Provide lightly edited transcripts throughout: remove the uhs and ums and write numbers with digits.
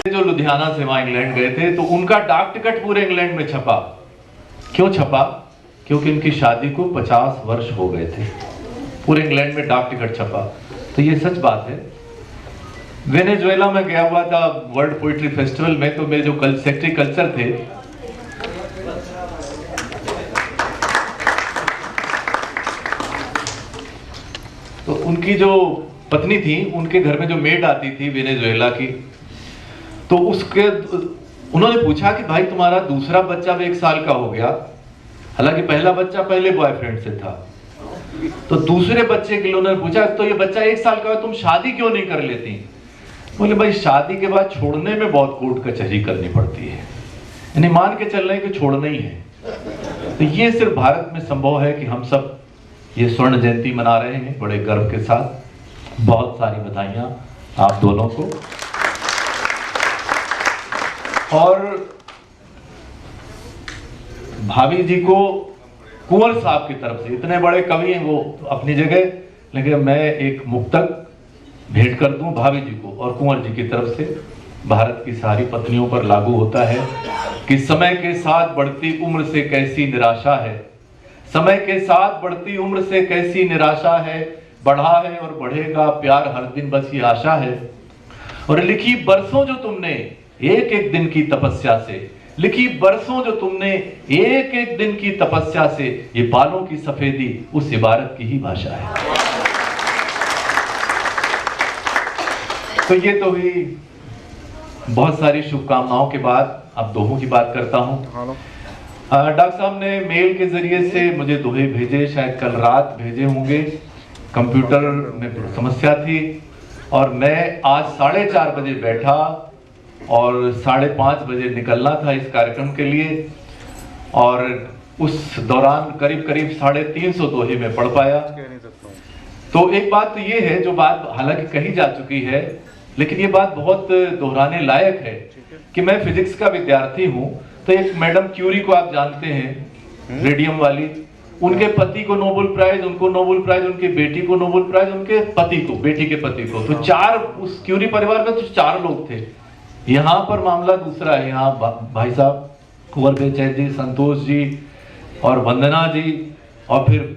जो लुधियाना से वहां इंग्लैंड गए थे तो उनका डाक टिकट पूरे इंग्लैंड में छपा। क्यों छपा? क्योंकि उनकी शादी को 50 वर्ष हो गए थे। पूरे इंग्लैंड में डाक टिकट छपा। तो ये सच बात है। वेनेजुएला में गया हुआ था वर्ल्ड पोइट्री फेस्टिवल में, तो मेरे जो सेक्रेटरी कल्चर थे तो उनकी जो पत्नी थी, उनके घर में जो मेड आती थी वेनेजुएला की, तो उन्होंने पूछा कि भाई तुम्हारा दूसरा बच्चा भी 1 साल का हो गया, हालांकि पहला बच्चा पहले बॉयफ्रेंड से था। तो दूसरे बच्चे के लिए उन्होंने पूछा तो ये बच्चा 1 साल का है, तुम शादी क्यों नहीं कर लेती? बोले भाई शादी के बाद छोड़ने में बहुत कोर्ट कचहरी करनी पड़ती है, यानी मान के चल रहे हैं कि छोड़ना ही है। तो ये सिर्फ भारत में संभव है कि हम सब ये स्वर्ण जयंती मना रहे हैं बड़े गर्व के साथ। बहुत सारी बधाइयां आप दोनों को। और भाभी जी को कुंवर साहब की तरफ से, इतने बड़े कवि हैं वो अपनी जगह, लेकिन मैं एक मुक्तक भेंट कर दूं भाभी जी को और कुंवर जी की तरफ से। भारत की सारी पत्नियों पर लागू होता है कि समय के साथ बढ़ती उम्र से कैसी निराशा है, समय के साथ बढ़ती उम्र से कैसी निराशा है, बढ़ा है और बढ़ेगा प्यार हर दिन बस ये आशा है। और लिखी बरसों जो तुमने एक एक दिन की तपस्या से, लिखी बरसों जो तुमने एक एक दिन की तपस्या से, ये बालों की सफेदी उस इबारत की ही भाषा है। तो ये तो हुई बहुत सारी शुभकामनाओं के बाद। अब दोहों की बात करता हूं। डॉक्टर साहब ने मेल के जरिए से मुझे दोहे भेजे, शायद कल रात भेजे होंगे। कंप्यूटर में समस्या थी और मैं आज 4:30 बजे बैठा और 5:30 बजे निकलना था इस कार्यक्रम के लिए, और उस दौरान करीब 350 दोहे में पढ़ पाया। तो एक बात तो ये है, जो बात हालांकि कही जा चुकी है, लेकिन ये बात बहुत दोहराने लायक है कि मैं फिजिक्स का विद्यार्थी हूँ। तो एक मैडम क्यूरी को आप जानते हैं, रेडियम वाली, उनके पति को नोबेल प्राइज, उनको नोबेल प्राइज, उनकी बेटी को नोबेल प्राइज, उनके पति को, बेटी के पति को। तो 4, उस क्यूरी परिवार में तो 4 लोग थे। यहाँ पर मामला दूसरा है। यहाँ भाई साहब कुंवर बेचैन जी, संतोष जी और वंदना जी, और फिर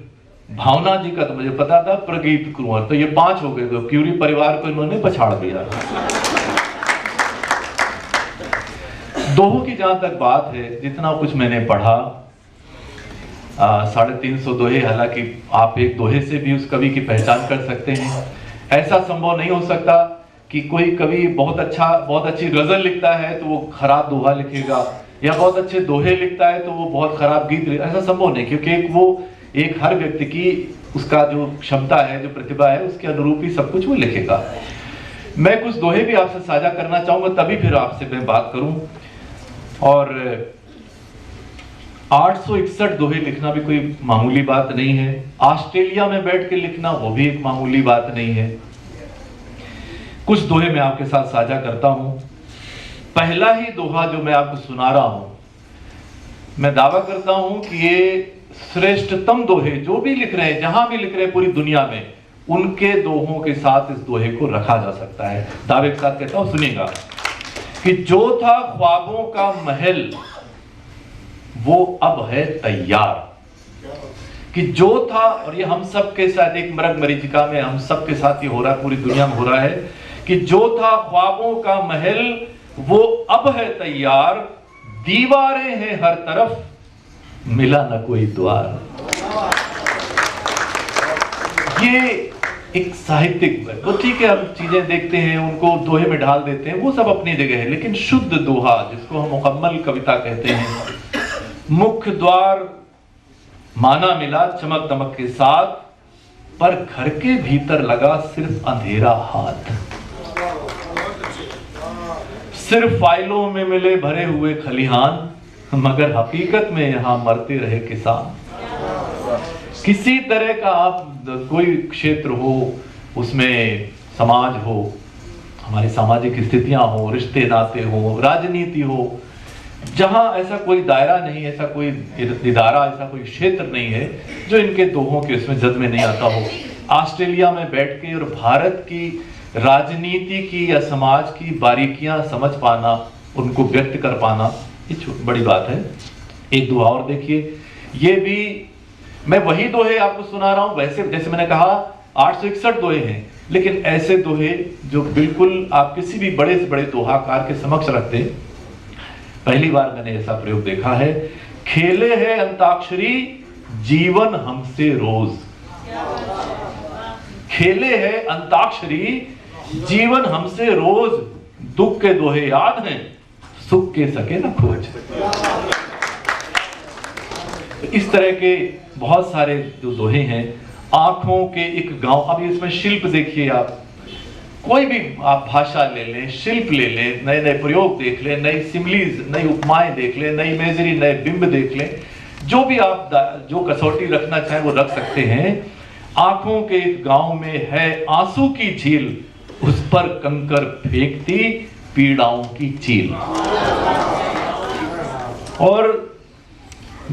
भावना जी का तो मुझे पता था, प्रगीत कुंवर। तो ये 5 हो गए। तो क्यूरी परिवार को इन्होंने पछाड़ दिया। दोहों की जहां तक बात है, जितना कुछ मैंने पढ़ा, 350 दोहे, हालांकि आप एक दोहे से भी उस कवि की पहचान कर सकते हैं। ऐसा संभव नहीं हो सकता कि कोई कवि बहुत अच्छी गजल लिखता है तो वो खराब दोहा लिखेगा, या बहुत अच्छे दोहे लिखता है तो वो बहुत खराब गीत लिखेगा। ऐसा संभव नहीं, क्योंकि एक हर व्यक्ति की उसका जो क्षमता है, जो प्रतिभा है, उसके अनुरूप ही सब कुछ वो लिखेगा। मैं कुछ दोहे भी आपसे साझा करना चाहूंगा, तभी फिर आपसे मैं बात करूं। और 861 दोहे लिखना भी कोई मामूली बात नहीं है। ऑस्ट्रेलिया में बैठ के लिखना वो भी एक मामूली बात नहीं है। कुछ दोहे मैं आपके साथ साझा करता हूं। पहला ही दोहा जो मैं आपको सुना रहा हूं, मैं दावा करता हूं कि ये श्रेष्ठतम दोहे जो भी लिख रहे हैं, जहां भी लिख रहे हैं पूरी दुनिया में, उनके दोहों के साथ इस दोहे को रखा जा सकता है। दावे के साथ कहता हूं, सुनिएगा कि जो था ख्वाबों का महल वो अब है तैयार। कि जो था, और ये हम सब के साथ एक मरग मरीचिका में हम सब के साथ ये हो रहा है, पूरी दुनिया में हो रहा है, कि जो था ख्वाबों का महल वो अब है तैयार, दीवारें हैं हर तरफ, मिला न कोई द्वार। ये एक साहित्यिक, तो ठीक है, हम चीजें देखते हैं, उनको दोहे में ढाल देते हैं, वो सब अपनी जगह है, लेकिन शुद्ध दोहा जिसको हम मुकम्मल कविता कहते हैं, मुख्य द्वार माना मिला चमक दमक के साथ, पर घर के भीतर लगा सिर्फ अंधेरा हाथ। सिर्फ फाइलों में मिले भरे हुए खलिहान, मगर हकीकत में यहां मरते रहे किसान। किसी तरह का आप कोई क्षेत्र हो, उसमें समाज हो, हमारी सामाजिक स्थितियां हो, रिश्ते नाते हो, राजनीति हो, जहां ऐसा कोई दायरा नहीं, ऐसा कोई इदारा, ऐसा कोई क्षेत्र नहीं है जो इनके दोहों के उसमें जद में नहीं आता हो। ऑस्ट्रेलिया में बैठ के और भारत की राजनीति की या समाज की बारीकियां समझ पाना, उनको व्यक्त कर पाना, ये बड़ी बात है। एक दुआ और देखिए, ये भी मैं वही दोहे आपको सुना रहा हूं। वैसे जैसे मैंने कहा 861 दोहे हैं, लेकिन ऐसे दोहे जो बिल्कुल आप किसी भी बड़े से बड़े दोहाकार के समक्ष रखते हैं। पहली बार मैंने ऐसा प्रयोग देखा है। खेले है अंताक्षरी जीवन हमसे रोज, खेले है अंताक्षरी जीवन हमसे रोज, दुख के दोहे याद हैं सुख के सके न खोज। इस तरह के बहुत सारे जो दोहे हैं। आंखों के एक गांव, अब इसमें शिल्प देखिए, आप कोई भी आप भाषा ले लें, शिल्प ले लें, नए नए प्रयोग देख लें, नई सिमिलीज, नई उपमाएं देख लें, नई इमेजरी, नए बिंब देख लें, जो भी आप जो कसौटी रखना चाहें वो रख सकते हैं। आंखों के एक गांव में है आंसू की झील, उस पर कंकर फेंकती पीड़ाओं की चील। और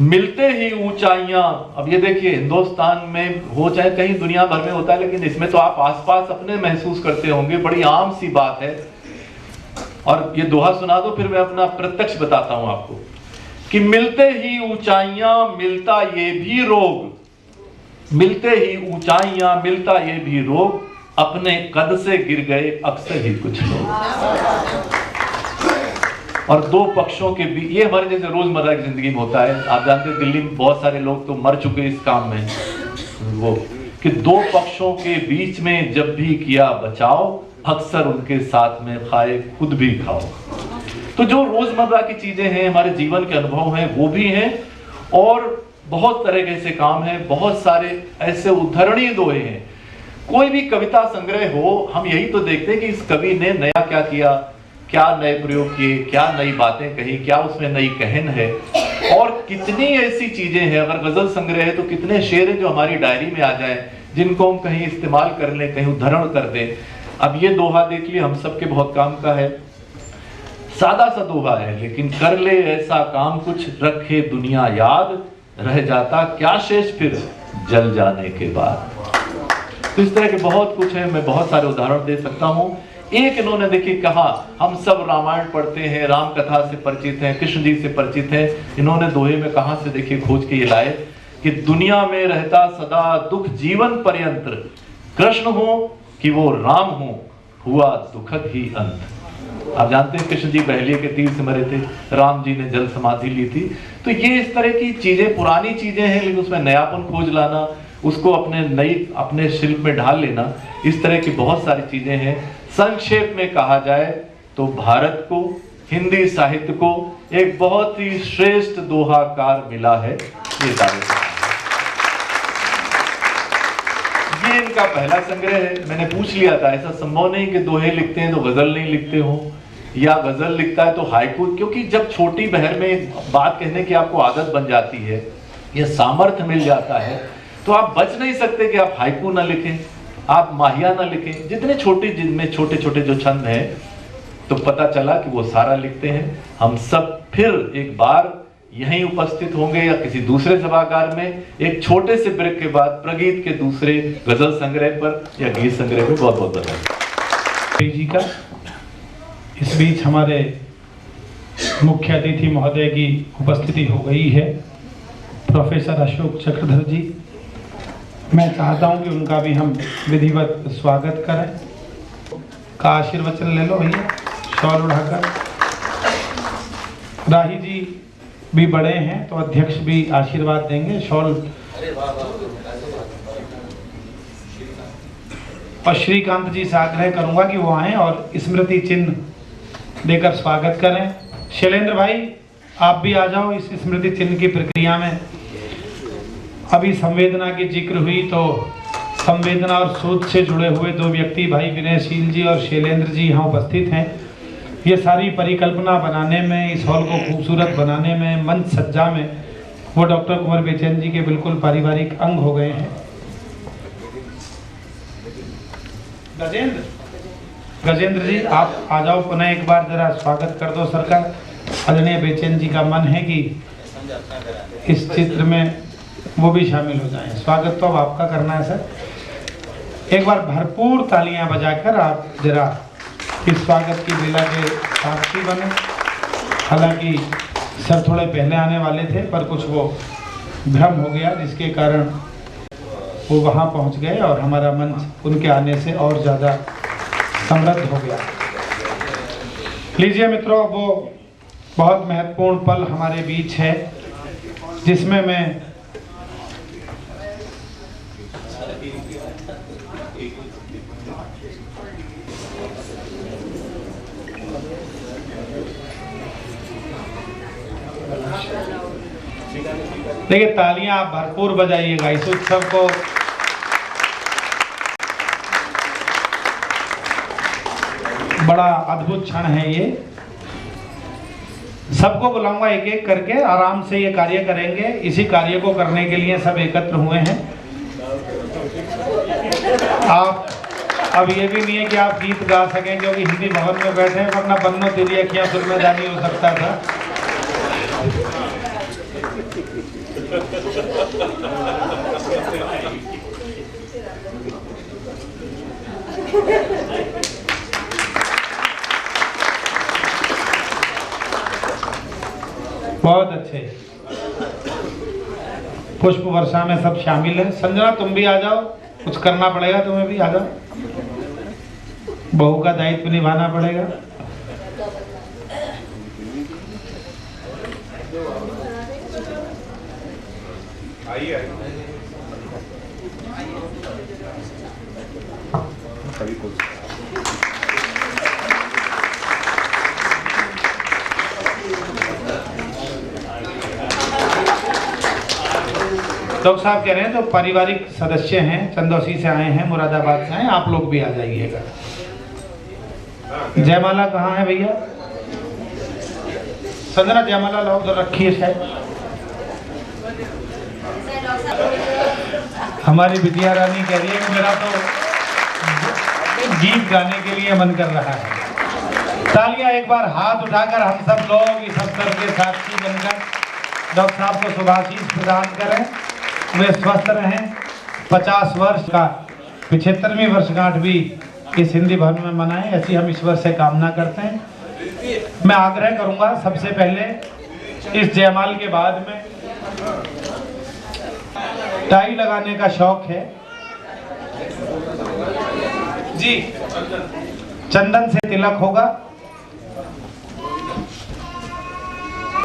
मिलते ही ऊंचाइयां, अब ये देखिए हिंदुस्तान में हो चाहे कहीं दुनिया भर में होता है, लेकिन इसमें तो आप आसपास अपने महसूस करते होंगे, बड़ी आम सी बात है। और ये दोहा सुना दो, फिर मैं अपना प्रत्यक्ष बताता हूं आपको कि मिलते ही ऊंचाइयां मिलता ये भी रोग, मिलते ही ऊंचाइयां मिलता ये भी रोग, अपने कद से गिर गए अक्सर ही कुछ लोग। और दो पक्षों के बीच, ये हमारे जैसे रोजमर्रा की जिंदगी में होता है। आप जानते हैं दिल्ली में बहुत सारे लोग तो मर चुके इस काम में, वो कि दो पक्षों के बीच में जब भी किया बचाव, अक्सर उनके साथ में खाए खुद भी खाओ। तो जो रोजमर्रा की चीजें हैं, हमारे जीवन के अनुभव हैं, वो भी हैं। और बहुत तरह के ऐसे काम हैं, बहुत सारे ऐसे उदाहरणीय दोहे हैं। कोई भी कविता संग्रह हो, हम यही तो देखते हैं कि इस कवि ने नया क्या किया, क्या नए प्रयोग किए, क्या नई बातें कही, क्या उसमें नई कहन है। और कितनी ऐसी चीजें हैं, अगर गजल संग्रह है तो कितने शेर हैं जो हमारी डायरी में आ जाएं, जिनको हम कहीं इस्तेमाल कर लें, कहीं उदाहरण कर दें। अब ये दोहा देख लिए, हम सबके बहुत काम का है, सादा सा दोहा है, लेकिन कर ले ऐसा काम कुछ, रखे दुनिया याद, रह जाता क्या शेष फिर जल जाने के बाद। तो इस तरह के बहुत कुछ है, मैं बहुत सारे उदाहरण दे सकता हूं। एक इन्होंने देखिए कहा, हम सब रामायण पढ़ते हैं, राम कथा से परिचित हैं, कृष्ण जी से परिचित हैं। इन्होंने दोहे में कहां से देखिए खोज के ये लाए कि दुनिया में रहता सदा दुख जीवन पर्यंत, कृष्ण हो कि वो राम हो, हुआ दुखद ही अंत। आप जानते हैं कृष्ण जी बहलिए के तीर से मरे थे, राम जी ने जल समाधि ली थी। तो ये इस तरह की चीजें, पुरानी चीजें हैं, लेकिन उसमें नयापन खोज लाना, उसको अपने शिल्प में ढाल लेना, इस तरह की बहुत सारी चीजें हैं। संक्षेप में कहा जाए तो भारत को, हिंदी साहित्य को एक बहुत ही श्रेष्ठ दोहाकार मिला है। ये दावे, ये इनका पहला संग्रह है। मैंने पूछ लिया था, ऐसा संभव नहीं कि दोहे लिखते हैं तो गजल नहीं लिखते हो, या गजल लिखता है तो हाइकू, क्योंकि जब छोटी बहर में बात कहने की आपको आदत बन जाती है, यह सामर्थ्य मिल जाता है, तो आप बच नहीं सकते कि आप हाइकू ना लिखें, आप माहिया ना लिखें। जितने छोटे, जिनमें छोटे छोटे जो छंद हैं, तो पता चला कि वो सारा लिखते हैं। हम सब फिर एक बार यहीं उपस्थित होंगे या किसी दूसरे सभागार में, एक छोटे से ब्रेक के बाद प्रगीत के दूसरे गजल संग्रह पर या गीत संग्रह पर। बहुत बहुत धन्यवाद जी का। इस बीच हमारे मुख्य अतिथि महोदय की उपस्थिति हो गई है, प्रोफेसर अशोक चक्रधर जी। मैं चाहता हूं कि उनका भी हम विधिवत स्वागत करें। का आशीर्वचन ले लो भैया, शॉल उड़ाकर। राही जी भी बड़े हैं तो अध्यक्ष भी आशीर्वाद देंगे, शॉल। और श्रीकांत जी से आग्रह करूंगा कि वो आएं और स्मृति चिन्ह देकर स्वागत करें। शैलेंद्र भाई आप भी आ जाओ इस स्मृति चिन्ह की प्रक्रिया में। अभी संवेदना की जिक्र हुई तो संवेदना और शोध से जुड़े हुए दो व्यक्ति, भाई विनयशील जी और शैलेंद्र जी यहाँ उपस्थित हैं। ये सारी परिकल्पना बनाने में, इस हॉल को खूबसूरत बनाने में, मंच सज्जा में वो डॉक्टर कुंवर बेचैन जी के बिल्कुल पारिवारिक अंग हो गए हैं। गजेंद्र जी आप आ जाओ, पुनः एक बार जरा स्वागत कर दो सर का। आदरणीय बेचैन जी का मन है कि इस चित्र में वो भी शामिल हो जाएं। स्वागत तो अब आपका करना है सर। एक बार भरपूर तालियां बजाकर आप जरा इस स्वागत की लीला के साक्षी बने। हालांकि सर थोड़े पहले आने वाले थे, पर कुछ वो भ्रम हो गया जिसके कारण वो वहाँ पहुँच गए और हमारा मंच उनके आने से और ज़्यादा समृद्ध हो गया। लीजिए मित्रों, वो बहुत महत्वपूर्ण पल हमारे बीच है जिसमें मैं देखिए, तालियां आप भरपूर बजाइएगा इस उत्सव को। बड़ा अद्भुत क्षण है ये। सबको बुलाऊंगा एक एक करके, आराम से ये कार्य करेंगे। इसी कार्य को करने के लिए सब एकत्र हुए हैं। आप अब ये भी नहीं है कि आप गीत गा सकें क्योंकि हिंदी भवन में बैठे हैं, वरना बन्नो तेरी अखियां सुरमेदानी हो सकता था। बहुत अच्छे। पुष्प वर्षा में सब शामिल हैं। संजना तुम भी आ जाओ, कुछ करना पड़ेगा तुम्हें भी, आ जाओ। बहू का दायित्व निभाना पड़ेगा। आइए डॉक्टर साहब कह रहे हैं तो पारिवारिक सदस्य हैं, चंदौसी से आए हैं, मुरादाबाद से आए, आप लोग भी आ जाइएगा। जयमाला कहाँ है भैया? संजना जयमाला लाओ, उधर रखिए शायद। हमारी विद्या रानी कह रही है कि मेरा तो गीत गाने के लिए मन कर रहा है। तालियां एक बार हाथ उठाकर हम सब लोग इस अवसर के साक्षी बनकर डॉक्टर साहब को शुभाशीष प्रदान करें। वे स्वस्थ रहें, 50 वर्ष का 75वीं वर्षगांठ भी इस हिंदी भवन में मनाएं, ऐसी हम ईश्वर से कामना करते हैं। मैं आग्रह करूंगा सबसे पहले इस जयमाल के बाद में टाई लगाने का शौक है जी, चंदन से तिलक होगा।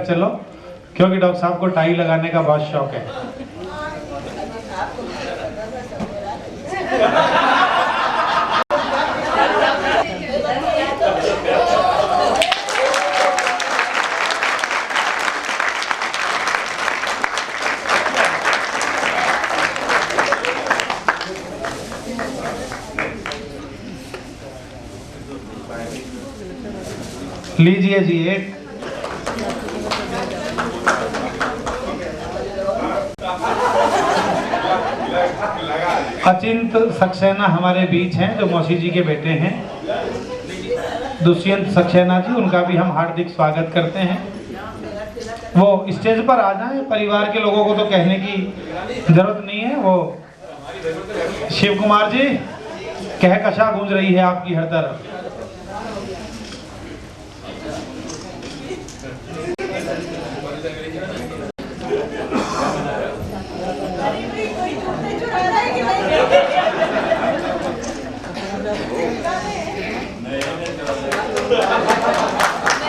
चलो, क्योंकि डॉक्टर साहब को टाई लगाने का बहुत शौक है। लीजिए जी, एक अचिंत सक्सेना हमारे बीच हैं जो मौसी जी के बेटे हैं, दुष्यंत सक्सेना जी, उनका भी हम हार्दिक स्वागत करते हैं। वो स्टेज पर आ जाएं, परिवार के लोगों को तो कहने की जरूरत नहीं है। वो शिव कुमार जी, कहकशा गूंज रही है आपकी हर तरफ।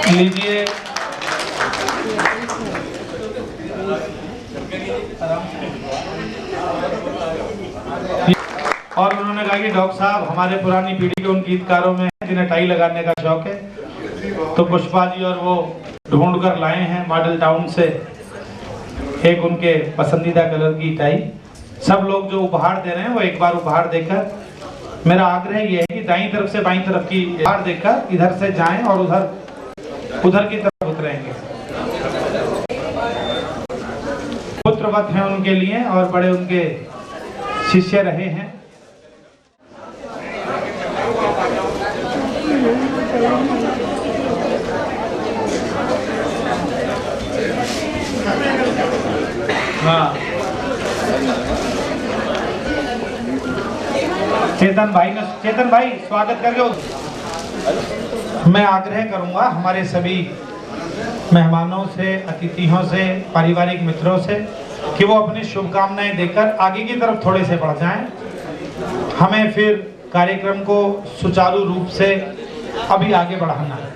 लीजिए, और उन्होंने कहा कि डॉक्टर साहब हमारे पुरानी पीढ़ी के उन गीतकारों में जिन्हें टाई लगाने का शौक है, तो पुष्पा जी और वो ढूंढ कर लाए हैं मॉडल टाउन से एक उनके पसंदीदा कलर की टाई। सब लोग जो उपहार दे रहे हैं वो एक बार उपहार देकर, मेरा आग्रह ये है कि दाईं तरफ से बाईं तरफ की उपहार देकर इधर से जाएं और उधर की तरफ उतरेंगे। पुत्रवत हैं उनके लिए और बड़े उनके शिष्य रहे हैं। हाँ, चेतन भाई स्वागत करके मैं आग्रह करूंगा हमारे सभी मेहमानों से, अतिथियों से, पारिवारिक मित्रों से कि वो अपनी शुभकामनाएं देकर आगे की तरफ थोड़े से बढ़ जाएं। हमें फिर कार्यक्रम को सुचारू रूप से अभी आगे बढ़ाना है।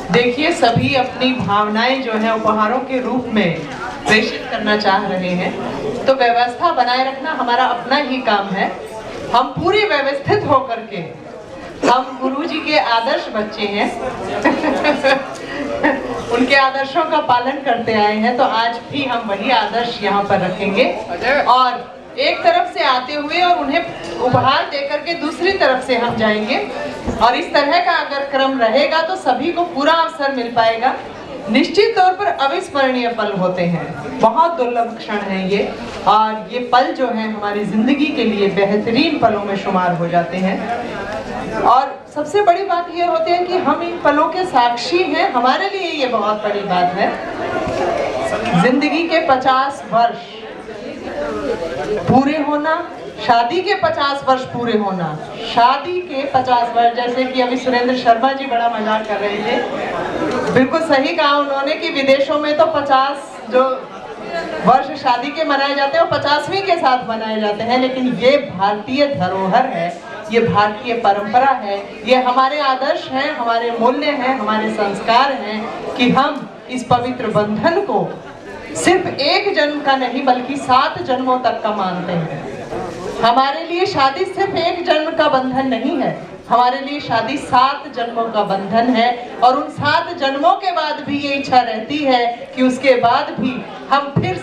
देखिए, सभी अपनी भावनाएं जो है उपहारों के रूप में प्रेषित करना चाह रहे हैं, तो व्यवस्था बनाए रखना हमारा अपना ही काम है। हम पूरी व्यवस्थित होकर के, हम गुरुजी के आदर्श बच्चे हैं उनके आदर्शों का पालन करते आए हैं, तो आज भी हम वही आदर्श यहाँ पर रखेंगे और एक तरफ से आते हुए और उन्हें उपहार देकर के दूसरी तरफ से हम जाएंगे और इस तरह का अगर क्रम रहेगा तो सभी को पूरा अवसर मिल पाएगा। निश्चित तौर पर अविस्मरणीय पल होते हैं, बहुत दुर्लभ क्षण है ये, और ये पल जो है हमारी जिंदगी के लिए बेहतरीन पलों में शुमार हो जाते हैं। और सबसे बड़ी बात ये होती है कि हम इन पलों के साक्षी हैं, हमारे लिए ये बहुत बड़ी बात है। जिंदगी के 50 वर्ष पूरे होना, शादी के 50 वर्ष पूरे होना, शादी के 50 वर्ष, जैसे कि अभी सुरेंद्र शर्मा जी बड़ा मजाक कर रहे थे, बिल्कुल सही कहा उन्होंने कि विदेशों में तो 50 जो वर्ष शादी के मनाए जाते हैं वो 50वीं के साथ मनाए जाते हैं, लेकिन ये भारतीय धरोहर है, ये भारतीय परंपरा है, ये हमारे आदर्श हैं, हमारे मूल्य हैं, हमारे संस्कार हैं कि हम इस पवित्र बंधन को सिर्फ एक जन्म का नहीं बल्कि 7 जन्मों तक का मानते हैं। हमारे लिए शादी सिर्फ एक जन्म का बंधन नहीं है, हमारे लिए शादी 7 जन्मों का बंधन है और उन 7 जन्मों के बाद भी ये इच्छा रहती है कि उसके बाद भी हम फिर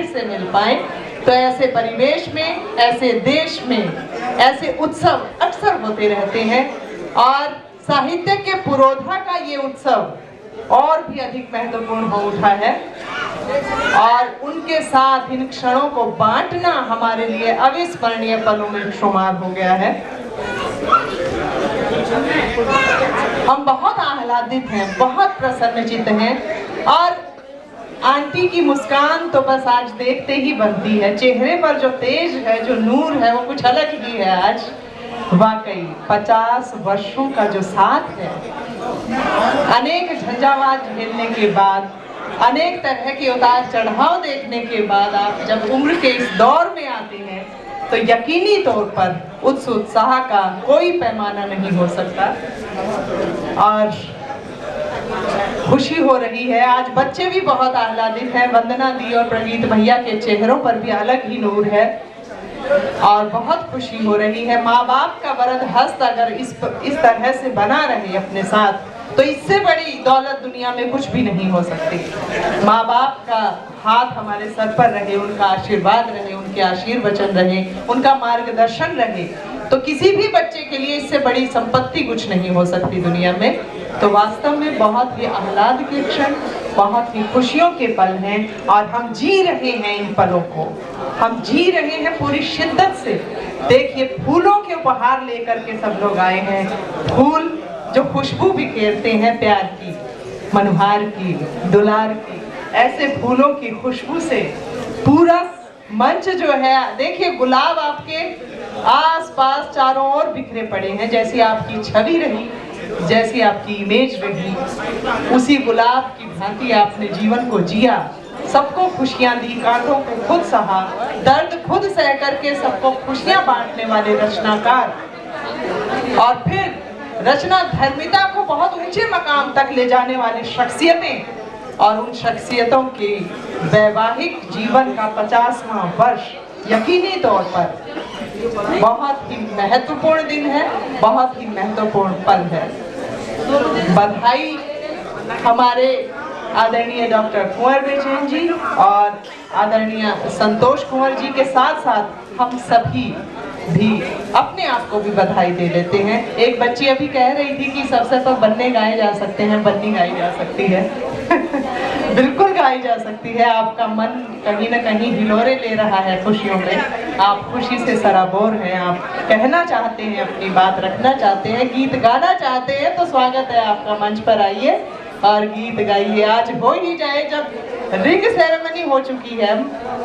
से मिल पाएं। तो ऐसे परिवेश में, ऐसे देश में ऐसे उत्सव अक्सर होते रहते हैं और साहित्य के पुरोधा का ये उत्सव और भी अधिक महत्वपूर्ण हो उठा है और उनके साथ इन क्षणों को बांटना हमारे लिए अविस्मरणीय पलों में शुमार हो गया है। हम बहुत आह्लादित हैं, बहुत प्रसन्नचित्त हैं और आंटी की मुस्कान तो बस आज देखते ही बनती है, चेहरे पर जो तेज है, जो नूर है, वो कुछ अलग ही है आज। वाकई 50 वर्षों का जो साथ है, अनेक झंझावात झेलने के बाद, अनेक तरह के उतार चढ़ाव देखने के बाद आप जब उम्र के इस दौर में आते हैं तो यकीनी तौर पर उस उत्साह का कोई पैमाना नहीं हो सकता और खुशी हो रही है। आज बच्चे भी बहुत आह्लादित हैं, वंदना दी और प्रगीत भैया के चेहरों पर भी अलग ही नूर है और बहुत खुशी हो रही है। माँ बाप का वरद हस्त अगर इस तरह से बना रहे अपने साथ तो इससे बड़ी दौलत दुनिया में कुछ भी नहीं हो सकती। माँ बाप का हाथ हमारे सर पर रहे, उनका आशीर्वाद रहे, उनके आशीर्वचन रहे, उनका मार्गदर्शन रहे, तो किसी भी बच्चे के लिए इससे बड़ी संपत्ति कुछ नहीं हो सकती दुनिया में। तो वास्तव में बहुत ही आह्लाद के क्षण, बहुत ही खुशियों के पल हैं और हम जी रहे हैं इन पलों को, हम जी रहे हैं पूरी शिद्दत से। देखिए, फूलों के उपहार लेकर के सब लोग आए हैं, फूल जो खुशबू बिखेरते हैं प्यार की, मनोहार की, दुलार की, ऐसे फूलों की खुशबू से पूरा मंच जो है, देखिए गुलाब आपके आसपास चारों ओर बिखरे पड़े हैं। जैसी आपकी छवि रही, जैसी आपकी इमेज रही, उसी गुलाब की भांति आपने जीवन को जिया, सबको खुशियां दी, कांटों को खुद सहा, दर्द खुद सह करके सबको खुशियां बांटने वाले रचनाकार और फिर रचना धर्मिता को बहुत ऊंचे मकाम तक ले जाने वाली शख्सियतें और उन शख्सियतों के वैवाहिक जीवन का 50वां वर्ष यकीनी तौर पर बहुत ही महत्वपूर्ण दिन है, बहुत ही महत्वपूर्ण पल है। बधाई हमारे आदरणीय डॉक्टर कुंवर बेचैन जी और आदरणीय संतोष कुंवर जी के साथ साथ हम सभी भी अपने आप को भी बधाई दे लेते हैं। एक बच्ची अभी कह रही थी कि सबसे तो बन्ने गाए जा सकते हैं, बन्नी गाई जा सकती है बिल्कुल गाई जा सकती है। आपका मन कहीं ना कहीं हिलोरे ले रहा है खुशियों में, आप खुशी से सराबोर हैं, आप कहना चाहते हैं, अपनी बात रखना चाहते हैं, गीत गाना चाहते हैं, तो स्वागत है आपका, मंच पर आइए और गीत गाइए। आज हो ही जाए, जब रिंग सेरेमनी हो चुकी है,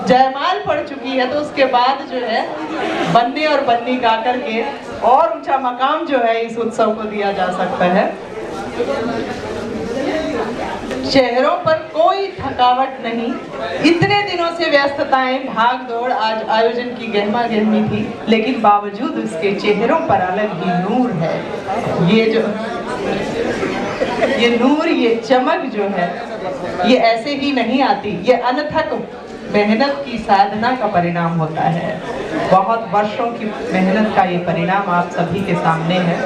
जयमाल पड़ चुकी है, तो उसके बाद जो है बन्नी और बन्नी गा करके और ऊंचा मकाम जो है इस उत्सव को दिया जा सकता है। चेहरों पर कोई थकावट नहीं, इतने दिनों से व्यस्तताएं, भाग दौड़, आज आयोजन की गहमा गहमी थी, लेकिन बावजूद उसके चेहरों पर अलग ही नूर है। ये नूर, ये चमक जो है, ये ऐसे ही नहीं आती, ये अनथक मेहनत की साधना का परिणाम होता है। बहुत वर्षों की मेहनत का ये परिणाम आप सभी के सामने है।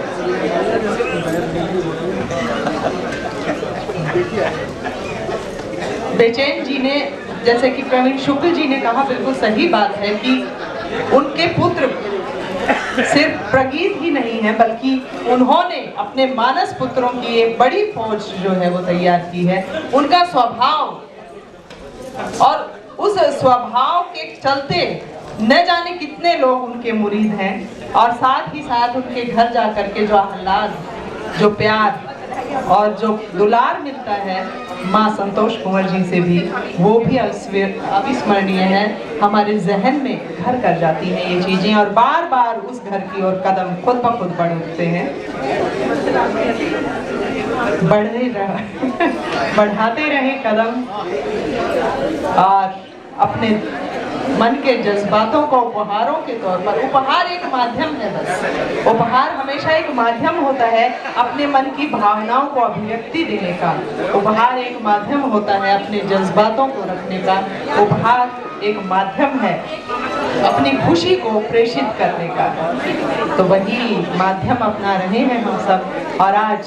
बेचैन जी ने, जैसे कि प्रवीण शुक्ल जी ने कहा, बिल्कुल सही बात है कि उनके पुत्र सिर्फ प्रगीत ही नहीं है, बल्कि उन्होंने अपने मानस पुत्रों की एक बड़ी फौज जो है वो तैयार की है। उनका स्वभाव, और उस स्वभाव के चलते न जाने कितने लोग उनके मुरीद हैं, और साथ ही साथ उनके घर जा करके जो आह्लाद, जो प्यार और जो दुलार मिलता है माँ संतोष कुंवर जी से भी, वो भी अविस्मरणीय है। हमारे जहन में घर कर जाती हैं ये चीजें, और बार बार उस घर की ओर कदम खुद ब खुद बढ़ उठते हैं। बढ़ाते रहे कदम, और अपने मन के जज्बातों को उपहारों के तौर पर, उपहार एक माध्यम है, बस उपहार हमेशा एक माध्यम होता है अपने मन की भावनाओं को अभिव्यक्ति देने का। उपहार एक माध्यम होता है अपने जज्बातों को रखने का। उपहार एक माध्यम है अपनी खुशी को प्रेषित करने का। तो वही माध्यम अपना रहे हैं हम सब, और आज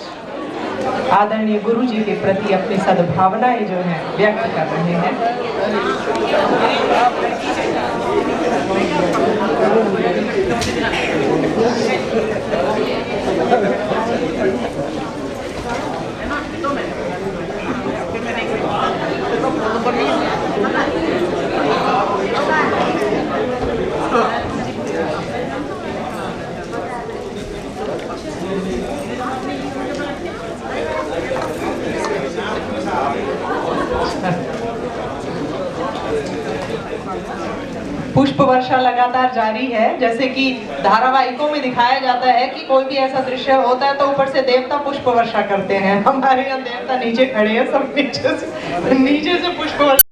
आदरणीय गुरु जी के प्रति अपनी सद्भावनाएं जो हैं व्यक्त कर रहे हैं। पुष्प वर्षा लगातार जारी है। जैसे कि धारावाहिकों में दिखाया जाता है कि कोई भी ऐसा दृश्य होता है तो ऊपर से देवता पुष्प वर्षा करते हैं। हमारे यहाँ देवता नीचे खड़े हैं, सब नीचे से पुष्प वर्षा